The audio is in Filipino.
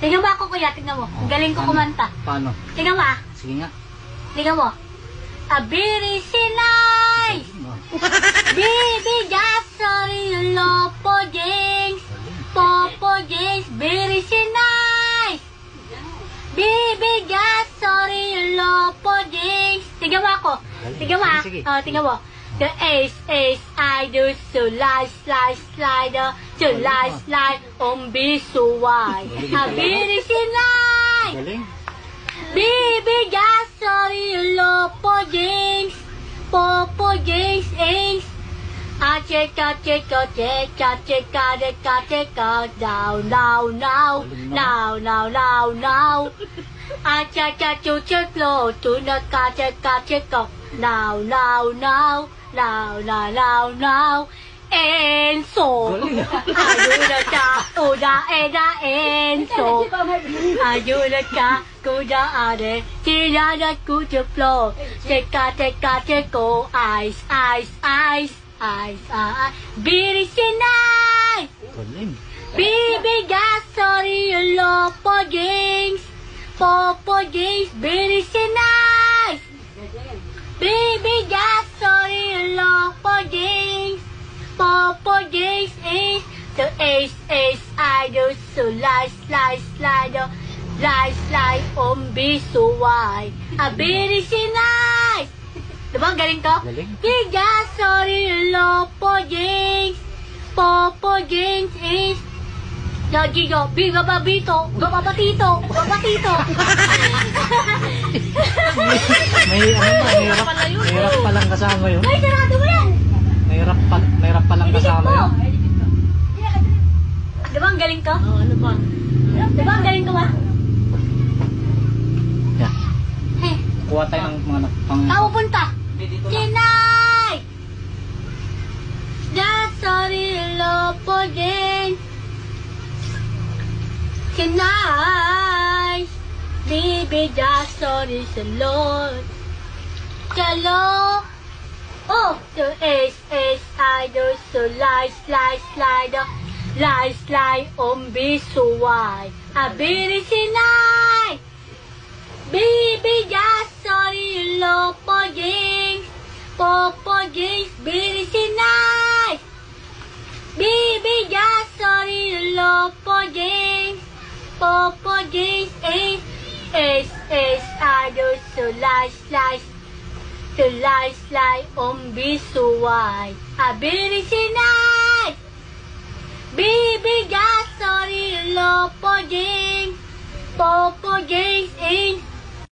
Tingnan mo ako, kuya. Tingnan mo. Ang galing ko kumanta. Paano? Tingnan mo, ah. Sige nga. Tingnan mo. Abiri sinay! Bibi gasori lopo jengs! Popo jengs! Biri sinay! Bibi gasori lopo jengs! Tingnan mo ako. Tingnan mo, ah. Sige. Oh, tingnan mo. The ace, I do so slide, to slide, bisuway. Abiri sinay! Galing. Bibi gasori lopo jinx, popo jinx inks. Cheka, now. Cheka, chucheklo, tunaka, cheka, now. Enzo, ayuda ka, Enzo. Ayuda ka, kuda ade, tirada kutuplo. Teka, ice. Biri sinay! Galing. Bibi gasori lopo jinx, popo jinx, biri sinay! Bibi gasori lopo jinx, popo jinx is the ace, I do so slide, bisuway. Abiri sinay! Diba ang galing to? Galing. Biga, sorry, lopo jinx, popo jinx is Gigo, biga babito, babatito. May hirap palang kasama yun. Ay, sarado mo yan! Mahirap palang kasama yun. Diba ang galing to? Oh, ano ba? Diba ang galing to ba? Yeah. Hey, Kuha tayo ng mga pang... tao punta! Sinay! That's sorry, lopo jinx. Sinay! Bibi, just sorry, salon. Chalo! Oh, the ace, I do so slide, bisuway. Abiri sinay! Bibi, just sorry, lopo jinx, popo jinx, biri sinay! Bibi, just sorry, lopo jinx, popo jinx, ace, I do so slide, bisuway. Abiri sinay! Bibi, just sorry, lopo jinx, popo jinx,